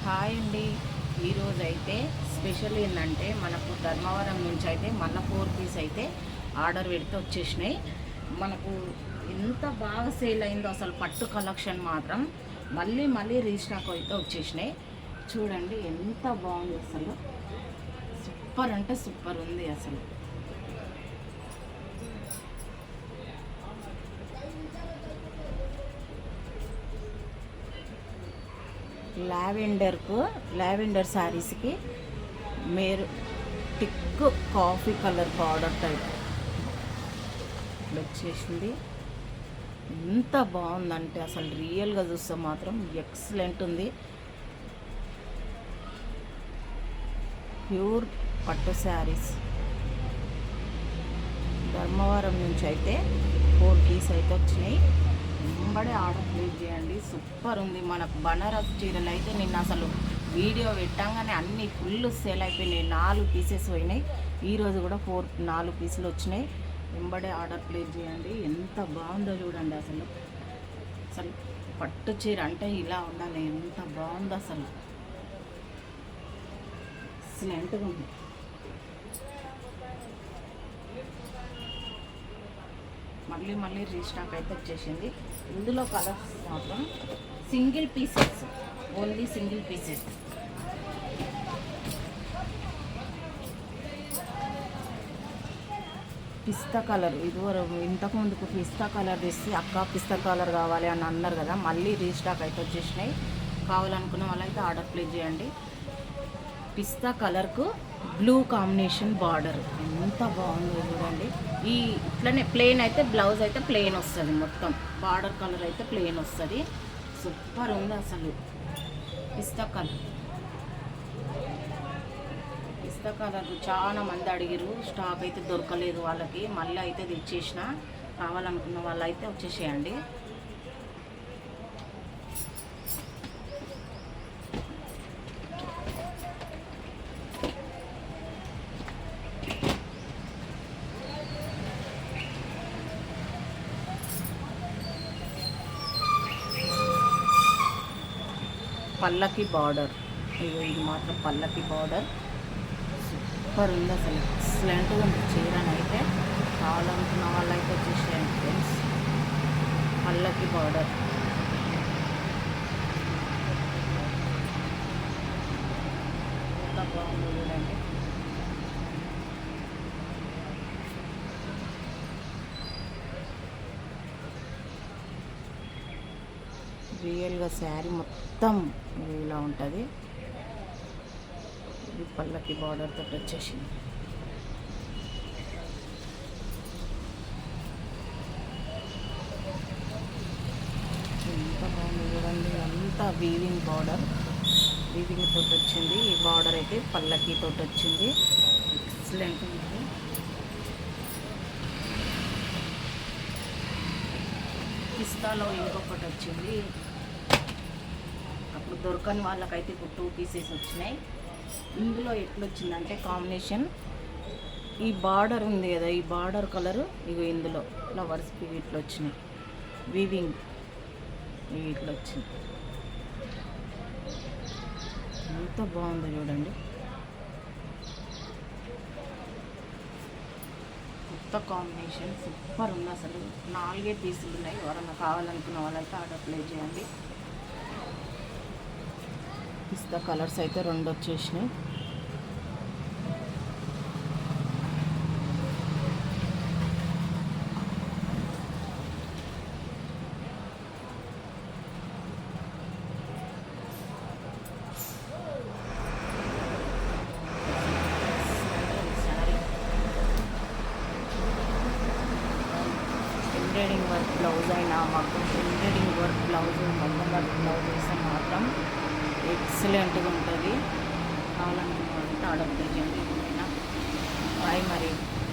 Hi అండి. ఈరోజు అయితే స్పెషల్ ఏంటంటే మనకు ధర్మవరం నుంచి అయితే మళ్ళీ 4 పీస్ అయితే ఆర్డర్ పెడితే వచ్చేసినాయి. మనకు ఎంత బాగా సేల్ అయిందో అసలు పట్టు కలెక్షన్ మాత్రం మళ్ళీ మళ్ళీ రీస్టాక్ అయితే వచ్చేసినాయి. చూడండి ఎంత బాగుంది, అసలు సూపర్ అంటే సూపర్ ఉంది అసలు. లావెండర్ శారీస్కి మీరు tick coffee colour border type వచ్చేసింది. ఎంత బాగుందంటే అసలు రియల్గా చూస్తే మాత్రం ఎక్సలెంట్ ఉంది. ప్యూర్ పట్టు శారీస్ ధర్మవరం నుంచి అయితే 4 పీస్ అయితే వచ్చినాయి. వెంబడే ఆర్డర్ ప్లేస్ చేయండి. సూపర్ ఉంది. మనకు బనారస్ చీరలు అయితే నిన్న అసలు వీడియో పెట్టంగానే అన్నీ ఫుల్ సేల్ అయిపోయినాయి. 4 పీసెస్ పోయినాయి. ఈరోజు కూడా 4 పీసులు వచ్చినాయి. వెంబడే ఆర్డర్ ప్లేస్ చేయండి. ఎంత బాగుందో చూడండి. అసలు అసలు పట్టు చీర అంటే ఇలా ఉండాలి. ఎంత బాగుందో అసలు ఎక్సలెంట్గా ఉంది. మళ్ళీ రీస్టాక్ అయితే వచ్చేసింది. ఇందులో కలర్స్ మాత్రం single pieces, only single pieces. పిస్తా కలర్ ఇంతకుముందుకు పిస్తా కలర్ తీసి అక్క పిస్తా కలర్ కావాలి అని అన్నారు కదా, మళ్ళీ రీస్టాక్ అయితే వచ్చేసినాయి. కావాలనుకున్న వాళ్ళైతే ఆర్డర్ ప్లేస్ చేయండి. పిస్తా కలర్కు బ్లూ కాంబినేషన్ బార్డర్ ఎంత బాగుందో చూడండి. ఈ ఇట్లనే ప్లెయిన్ అయితే బ్లౌజ్ అయితే ప్లెయిన్ వస్తుంది, మొత్తం బార్డర్ కలర్ అయితే ప్లెయిన్ వస్తుంది. సూపర్ ఉంది అసలు. పిస్తా కలర్ చాలా మంది అడిగిరు, స్టాక్ అయితే దొరకలేదు వాళ్ళకి. మళ్ళీ అయితే తెచ్చేసిన. కావాలనుకున్న వాళ్ళు అయితే వచ్చేసేయండి. పల్లకి బార్డర్, ఇది మాత్రం పల్లకి బార్డర్ సూపర్ ఉంది అసలు. ఎక్సలెంట్గా ఉంది చీరనైతే. కావాలనుకున్న వాళ్ళు అయితే వచ్చేసేయండి ఫ్రెండ్స్. పల్లకి బార్డర్ ఎంత బాగుంది చూడండి. రియల్గా శారీ మొత్తం ఇలా ఉంటుంది. ఇది పల్లకి బార్డర్ తోటి వచ్చేసింది. ఎంత బాగుంది చూడండి. అంతా వీవింగ్ బార్డర్, వీవింగ్ తోటి వచ్చింది. ఈ బార్డర్ అయితే పల్లకి తోటి వచ్చింది. ఎక్సలెంట్ ఉంది. పిస్తాలో ఇంకొకటి వచ్చింది. అప్పుడు దొరకని వాళ్ళకైతే ఇప్పుడు 2 పీసెస్ వచ్చినాయి. ఇందులో ఎట్లొచ్చిందంటే కాంబినేషన్, ఈ బార్డర్ ఉంది కదా, ఈ బార్డర్ కలరు ఇవి ఇందులో ఫ్లవర్స్ ఇట్లా వచ్చినాయి. వీవింగ్ ఇట్లా వచ్చింది. ఎంత బాగుందో చూడండి. కొత్త కాంబినేషన్ సూపర్ ఉంది అసలు. 4 పీసులు ఉన్నాయి. ఎవరన్నా కావాలనుకున్న వాళ్ళైతే ఆర్డర్ ప్లేస్ చేయండి. పిస్తా కలర్స్ అయితే 2 వచ్చేసినాయి. ఎంబ్రాయిడింగ్ వర్క్ బ్లౌజ్ అయినా మాకు ఎంబ్రాయిడింగ్ వర్క్ బ్లౌజ్, మగ్గం వర్క్ బ్లౌజ్ వేస్తే మాత్రం ఎక్సలెంట్గా ఉంటుంది. కావాలనుకున్న వాళ్ళంతా ఆర్డర్ చేయండి. బాయ్ మరి.